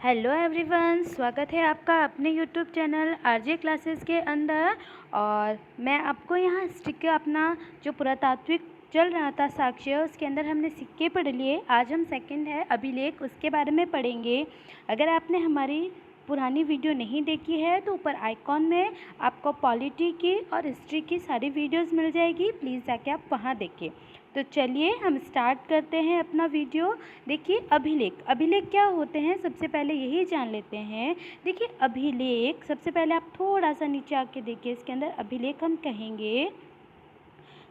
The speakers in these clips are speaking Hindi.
हेलो एवरीवन, स्वागत है आपका अपने यूट्यूब चैनल आरजे क्लासेस के अंदर। और मैं आपको यहाँ हिस्ट्री का अपना जो पुरातात्विक चल रहा था साक्ष्य, उसके अंदर हमने सिक्के पढ़ लिए। आज हम सेकंड है अभिलेख, उसके बारे में पढ़ेंगे। अगर आपने हमारी पुरानी वीडियो नहीं देखी है तो ऊपर आइकॉन में आपको पॉलिटी की और हिस्ट्री की सारी वीडियोस मिल जाएगी, प्लीज़ जाके आप वहाँ देखिए। तो चलिए हम स्टार्ट करते हैं अपना वीडियो। देखिए अभिलेख क्या होते हैं, सबसे पहले यही जान लेते हैं। देखिए अभिलेख, सबसे पहले आप थोड़ा सा नीचे आके देखिए, इसके अंदर अभिलेख हम कहेंगे।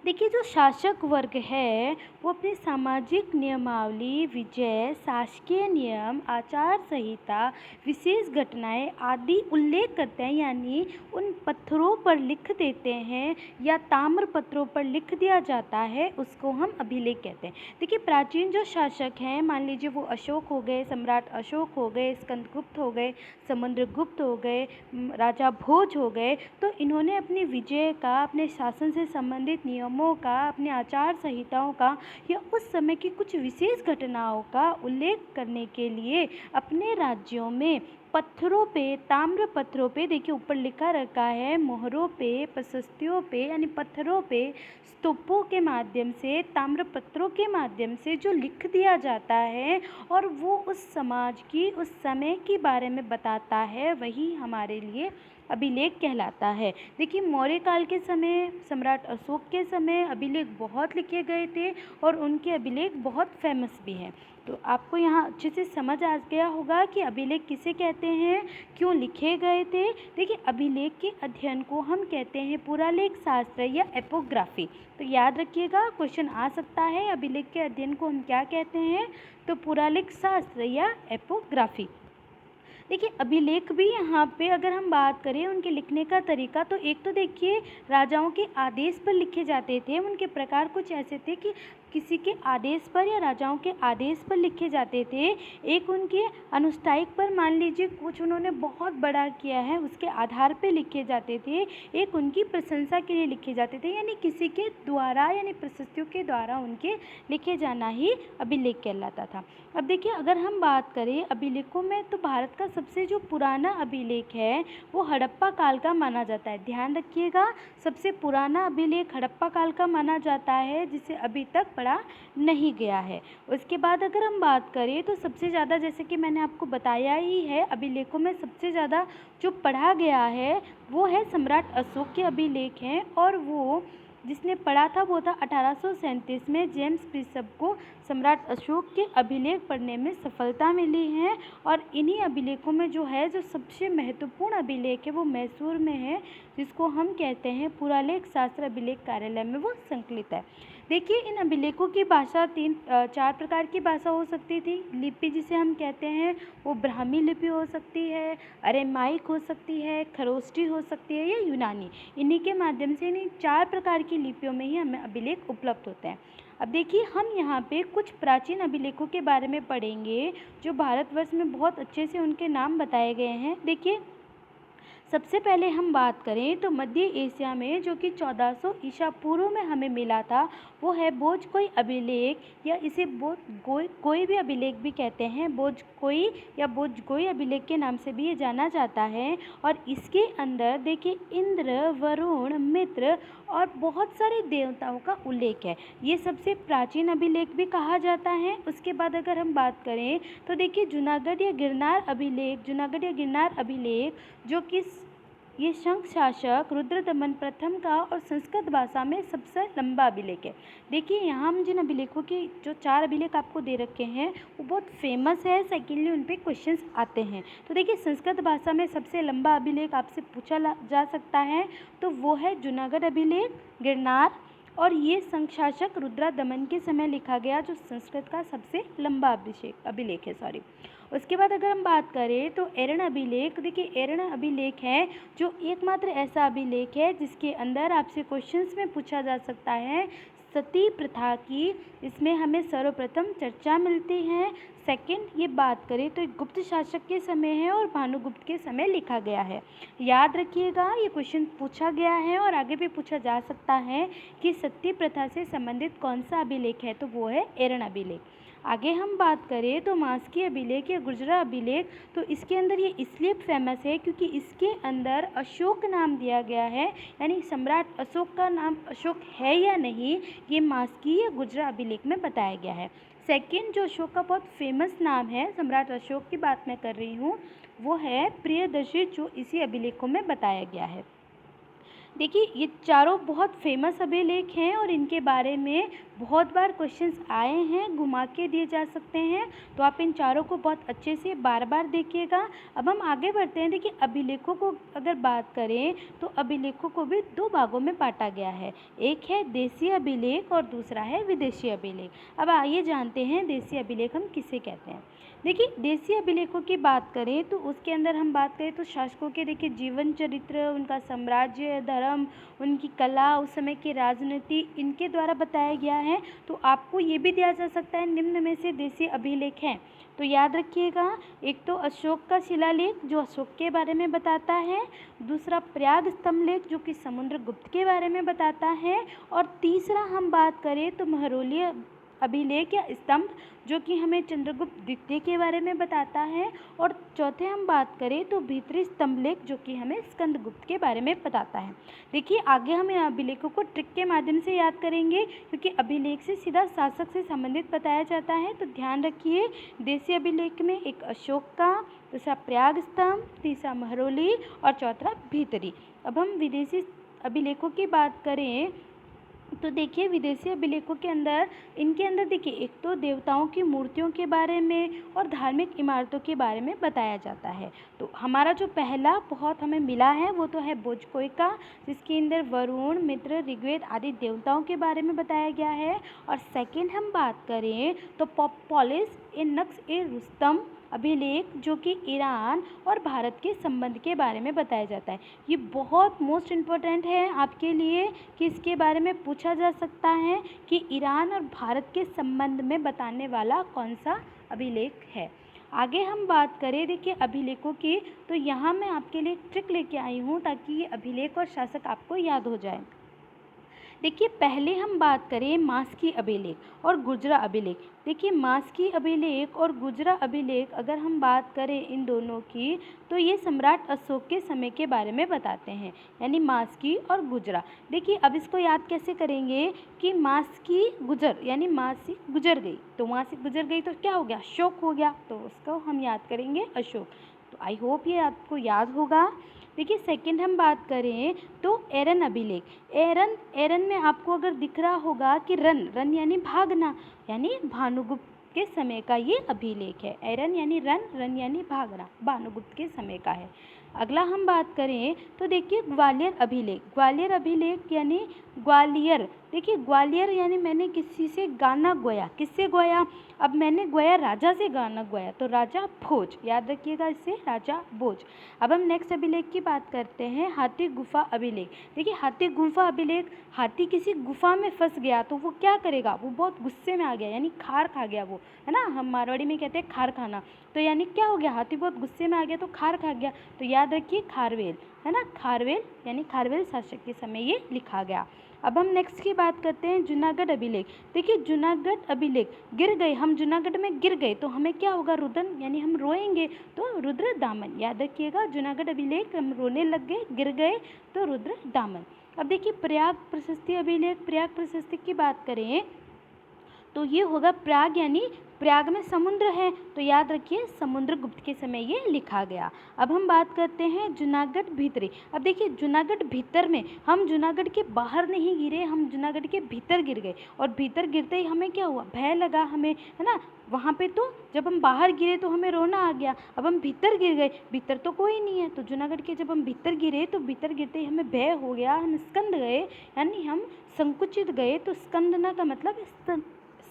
देखिए जो शासक वर्ग है वो अपनी सामाजिक नियमावली, विजय, शासकीय नियम, आचार संहिता, विशेष घटनाएं आदि उल्लेख करते हैं, यानी उन पत्थरों पर लिख देते हैं या ताम्र पत्रों पर लिख दिया जाता है, उसको हम अभिलेख कहते हैं। देखिए प्राचीन जो शासक हैं, मान लीजिए वो अशोक हो गए, सम्राट अशोक हो गए, स्कंदगुप्त हो गए, समुद्रगुप्त हो गए, राजा भोज हो गए, तो इन्होंने अपनी विजय का, अपने शासन से संबंधित नियमों का, अपने आचार संहिताओं का या उस समय की कुछ विशेष घटनाओं का उल्लेख करने के लिए अपने राज्यों में पत्थरों पे, ताम्र पत्रों पे, देखिए ऊपर लिखा रखा है, मोहरों पे, प्रशस्तियों पे, यानी पत्थरों पे, स्तूपों के माध्यम से, ताम्र पत्रों के माध्यम से जो लिख दिया जाता है और वो उस समाज की, उस समय के बारे में बताता है, वही हमारे लिए अभिलेख कहलाता है। देखिए मौर्य काल के समय, सम्राट अशोक के समय अभिलेख बहुत लिखे गए थे और उनके अभिलेख बहुत फेमस भी हैं। तो आपको यहाँ अच्छे से समझ आ गया होगा कि अभिलेख किसे कहते हैं, क्यों लिखे गए थे। देखिए अभिलेख के अध्ययन को हम कहते हैं पुरालेख शास्त्र या एपोग्राफी। तो याद रखिएगा, क्वेश्चन आ सकता है, अभिलेख के अध्ययन को हम क्या कहते हैं, तो पुरालेख शास्त्र या एपोग्राफी। देखिए अभिलेख भी यहाँ पे अगर हम बात करें उनके लिखने का तरीका, तो एक तो देखिए राजाओं के आदेश पर लिखे जाते थे। उनके प्रकार कुछ ऐसे थे कि किसी के आदेश पर या राजाओं के आदेश पर लिखे जाते थे। एक उनके अनुष्ठायक पर, मान लीजिए कुछ उन्होंने बहुत बड़ा किया है, उसके आधार पे लिखे जाते थे। एक उनकी प्रशंसा के लिए लिखे जाते थे, यानी किसी के द्वारा, यानी प्रशस्तियों के द्वारा उनके लिखे जाना ही अभिलेख कहलाता था। अब देखिए अगर हम बात करें अभिलेखों में, तो भारत का सबसे जो पुराना अभिलेख है वो हड़प्पा काल का माना जाता है। ध्यान रखिएगा, सबसे पुराना अभिलेख हड़प्पा काल का माना जाता है, जिसे अभी तक पढ़ा नहीं गया है। उसके बाद अगर हम बात करें तो सबसे ज़्यादा, जैसे कि मैंने आपको बताया ही है, अभिलेखों में सबसे ज़्यादा जो पढ़ा गया है वो है सम्राट अशोक के अभिलेख हैं। और वो जिसने पढ़ा था वो था 1837 में जेम्स बिशप को सम्राट अशोक के अभिलेख पढ़ने में सफलता मिली है। और इन्हीं अभिलेखों में जो है, जो सबसे महत्वपूर्ण अभिलेख है वो मैसूर में है, जिसको हम कहते हैं पुरालेख शास्त्र अभिलेख कार्यालय में वो संकलित है। देखिए इन अभिलेखों की भाषा चार प्रकार की भाषा हो सकती थी। लिपि जिसे हम कहते हैं वो ब्राह्मी लिपि हो सकती है, अरेमाइक हो सकती है, खरोष्टी हो सकती है या यूनानी। इन्हीं के माध्यम से, इन्हीं चार प्रकार की लिपियों में ही हमें अभिलेख उपलब्ध होते हैं। अब देखिए हम यहाँ पे कुछ प्राचीन अभिलेखों के बारे में पढ़ेंगे, जो भारतवर्ष में बहुत अच्छे से उनके नाम बताए गए हैं। देखिए सबसे पहले हम बात करें तो मध्य एशिया में, जो कि 1400 ईसा पूर्व में हमें मिला था, वो है बोझकोई अभिलेख, या इसे कोई भी अभिलेख भी कहते हैं। बोझकोई या बोझगोई अभिलेख के नाम से भी ये जाना जाता है। और इसके अंदर देखिए इंद्र, वरुण, मित्र और बहुत सारे देवताओं का उल्लेख है। ये सबसे प्राचीन अभिलेख भी कहा जाता है। उसके बाद अगर हम बात करें तो देखिए जूनागढ़ या गिरनार अभिलेख, जो कि ये शंख शासक रुद्रदमन प्रथम का और संस्कृत भाषा में सबसे लंबा अभिलेख है। देखिए यहाँ हम जिन अभिलेखों के जो चार अभिलेख आपको दे रखे हैं वो बहुत फेमस है, सेकेंडली उन पे क्वेश्चंस आते हैं। तो देखिए संस्कृत भाषा में सबसे लंबा अभिलेख आपसे पूछा जा सकता है, तो वो है जूनागढ़ अभिलेख, गिरनार, और ये शंख शासक रुद्रदमन के समय लिखा गया जो संस्कृत का सबसे लंबा अभिलेख है। उसके बाद अगर हम बात करें तो एरण अभिलेख। देखिए एरण अभिलेख है जो एकमात्र ऐसा अभिलेख है जिसके अंदर आपसे क्वेश्चंस में पूछा जा सकता है सती प्रथा की। इसमें हमें सर्वप्रथम चर्चा मिलती है। सेकंड ये बात करें तो एक गुप्त शासक के समय है और भानुगुप्त के समय लिखा गया है। याद रखिएगा ये क्वेश्चन पूछा गया है और आगे भी पूछा जा सकता है कि सती प्रथा से संबंधित कौन सा अभिलेख है, तो वो है एरण अभिलेख। आगे हम बात करें तो मास्की अभिलेख या गुर्जरा अभिलेख, तो इसके अंदर ये इसलिए फेमस है क्योंकि इसके अंदर अशोक नाम दिया गया है, यानी सम्राट अशोक का नाम अशोक है या नहीं ये मास्की या गुर्जरा अभिलेख में बताया गया है। सेकंड जो अशोक का बहुत फेमस नाम है, सम्राट अशोक की बात मैं कर रही हूँ, वो है प्रियदर्शी, जो इसी अभिलेखों में बताया गया है। देखिए ये चारों बहुत फेमस अभिलेख हैं और इनके बारे में बहुत बार क्वेश्चंस आए हैं, घुमा के दिए जा सकते हैं, तो आप इन चारों को बहुत अच्छे से बार बार देखिएगा। अब हम आगे बढ़ते हैं। देखिए अभिलेखों को अगर बात करें तो अभिलेखों को भी दो भागों में बांटा गया है, एक है देसी अभिलेख और दूसरा है विदेशी अभिलेख। अब आइए जानते हैं देसी अभिलेख हम किसे कहते हैं। देखिए देसी अभिलेखों की बात करें तो उसके अंदर हम बात करें तो शासकों के देखिए जीवन चरित्र, उनका साम्राज्य, धर्म, उनकी कला, उस समय की राजनीति, इनके द्वारा बताया गया है। तो आपको ये भी दिया जा सकता है निम्न में से देसी अभिलेख हैं, तो याद रखिएगा, एक तो अशोक का शिलालेख जो अशोक के बारे में बताता है, दूसरा प्रयाग स्तंभ लेख जो कि समुद्रगुप्त के बारे में बताता है, और तीसरा हम बात करें तो महरौली अभिलेख या स्तंभ जो कि हमें चंद्रगुप्त द्वितीय के बारे में बताता है, और चौथे हम बात करें तो भीतरी स्तंभ लेख जो कि हमें स्कंदगुप्त के बारे में बताता है। देखिए आगे हम इन अभिलेखों को ट्रिक के माध्यम से याद करेंगे क्योंकि अभिलेख से सीधा शासक से संबंधित बताया जाता है, तो ध्यान रखिए देसी अभिलेख में एक अशोक का, दूसरा प्रयाग स्तंभ, तीसरा महरौली और चौथा भीतरी। अब हम विदेशी अभिलेखों की बात करें तो देखिए विदेशी अभिलेखों के अंदर, इनके अंदर देखिए एक तो देवताओं की मूर्तियों के बारे में और धार्मिक इमारतों के बारे में बताया जाता है। तो हमारा जो पहला बहुत हमें मिला है वो तो है भोजकोई का, जिसके अंदर वरुण, मित्र, ऋग्वेद आदि देवताओं के बारे में बताया गया है। और सेकंड हम बात करें तो पॉलिस ए नक्श ए रुस्तम अभिलेख जो कि ईरान और भारत के संबंध के बारे में बताया जाता है। ये बहुत मोस्ट इम्पोर्टेंट है आपके लिए कि इसके बारे में पूछा जा सकता है कि ईरान और भारत के संबंध में बताने वाला कौन सा अभिलेख है। आगे हम बात करें देखिए अभिलेखों की, तो यहाँ मैं आपके लिए एक ट्रिक लेके आई हूँ ताकि ये अभिलेख और शासक आपको याद हो जाए। देखिए पहले हम बात करें मास्की अभिलेख और गुर्जरा अभिलेख। देखिए मास्की अभिलेख और गुर्जरा अभिलेख अगर हम बात करें इन दोनों की, तो ये सम्राट अशोक के समय के बारे में बताते हैं, यानी मास्की और गुर्जरा। देखिए अब इसको याद कैसे करेंगे कि मास्की गुजर, यानी मासी गुजर गई, तो मासी गुजर गई तो क्या हो गया, अशोक हो गया, तो उसको हम याद करेंगे अशोक। तो आई होप ये आपको याद होगा। देखिए सेकंड हम बात करें तो एरन अभिलेख। एरन में आपको अगर दिख रहा होगा कि रन यानी भागना, यानी भानुगुप्त के समय का ये अभिलेख है। एरन यानी रन यानी भागना, भानुगुप्त के समय का है। अगला हम बात करें तो देखिए ग्वालियर अभिलेख। ग्वालियर अभिलेख यानी ग्वालियर, देखिए ग्वालियर यानी मैंने किसी से गाना गोया, किससे गोया, अब मैंने गोया राजा से गाना गोया, तो राजा भोज, याद रखिएगा इसे, राजा भोज। अब हम नेक्स्ट अभिलेख की बात करते हैं हाथी गुफा अभिलेख। देखिए हाथी गुफा अभिलेख, हाथी किसी गुफा में फंस गया तो वो क्या करेगा, वो बहुत गुस्से में आ गया, यानी खार खा गया वो, है ना, हम मारवाड़ी में कहते हैं खार खाना, तो यानी क्या हो गया, हाथी बहुत गुस्से में आ गया तो खार खा गया, तो याद रखिए खारवेल, है ना, खारवेल यानी खारवेल शासक के समय ये लिखा गया। अब हम नेक्स्ट की बात करते हैं जूनागढ़ अभिलेख। देखिए जूनागढ़ अभिलेख, गिर गए हम जूनागढ़ में गिर गए तो हमें क्या होगा, रुदन यानी हम रोएंगे, तो रुद्र दामन, याद रखिएगा जूनागढ़ अभिलेख, हम रोने लग गए, गिर गए तो रुद्र दामन। अब देखिए प्रयाग प्रशस्ति अभिलेख। प्रयाग प्रशस्ति की बात करें तो ये होगा प्रयाग, यानी प्रयाग में समुद्र है, तो याद रखिए समुद्रगुप्त के समय ये लिखा गया। अब हम बात करते हैं जूनागढ़ भीतरी। अब देखिए जूनागढ़ भीतर में, हम जूनागढ़ के बाहर नहीं गिरे, हम जूनागढ़ के भीतर गिर गए, और भीतर गिरते ही हमें क्या हुआ, भय लगा हमें, है ना, वहाँ पे तो जब हम बाहर गिरे तो हमें रोना आ गया, अब हम भीतर गिर गए, भीतर तो कोई नहीं है, तो जूनागढ़ के जब हम भीतर गिरे तो भीतर गिरते ही हमें भय हो गया, हम स्कंद गए, यानी हम संकुचित गए, तो स्कंदना का मतलब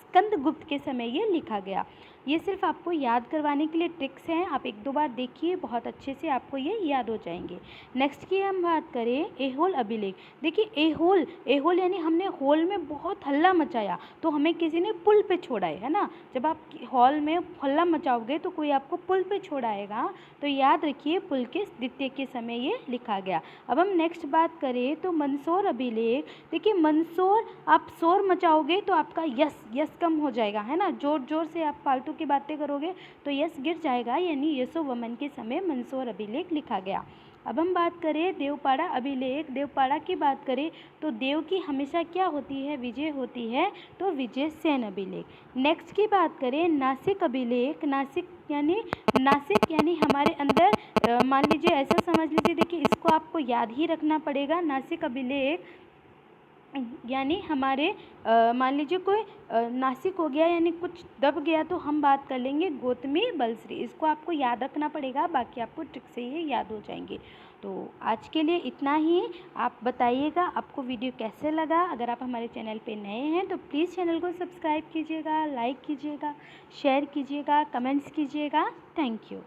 स्कंदगुप्त के समय ये लिखा गया। ये सिर्फ आपको याद करवाने के लिए ट्रिक्स हैं, आप एक दो बार देखिए, बहुत अच्छे से आपको ये याद हो जाएंगे। नेक्स्ट की हम बात करें एहोल अभिलेख। देखिए एहोल यानी हमने हॉल में बहुत हल्ला मचाया तो हमें किसी ने पुल पे छोड़ाए, है ना, जब आप हॉल में हल्ला मचाओगे तो कोई आपको पुल पे छोड़ाएगा, तो याद रखिए पुलकेश द्वितीय के समय ये लिखा गया। अब हम नेक्स्ट बात करें तो मंदसौर अभिलेख। देखिए मंदसौर, आप शोर मचाओगे तो आपका यश कम हो जाएगा, है ना। ज़ोर ज़ोर से आप फालतू की बातें करोगे तो यश गिर जाएगा, यानी यशो वमन के समय मंदसौर अभिलेख लिखा गया। अब हम बात करें देवपाड़ा अभिलेख। देवपाड़ा की बात करें तो देव की हमेशा क्या होती है, विजय होती है, तो विजय सेन अभिलेख। नेक्स्ट की बात करें नासिक अभिलेख। नासिक यानी हमारे अंदर मान लीजिए, ऐसा समझ लीजिए, देखिए इसको आपको याद ही रखना पड़ेगा। नासिक अभिलेख यानी हमारे मान लीजिए कोई नासिक हो गया यानी कुछ दब गया, तो हम बात कर लेंगे गौतमी बलश्री। इसको आपको याद रखना पड़ेगा, बाकी आपको ट्रिक से ही याद हो जाएंगे। तो आज के लिए इतना ही। आप बताइएगा आपको वीडियो कैसे लगा। अगर आप हमारे चैनल पे नए हैं तो प्लीज़ चैनल को सब्सक्राइब कीजिएगा, लाइक कीजिएगा, शेयर कीजिएगा, कमेंट्स कीजिएगा। Thank you.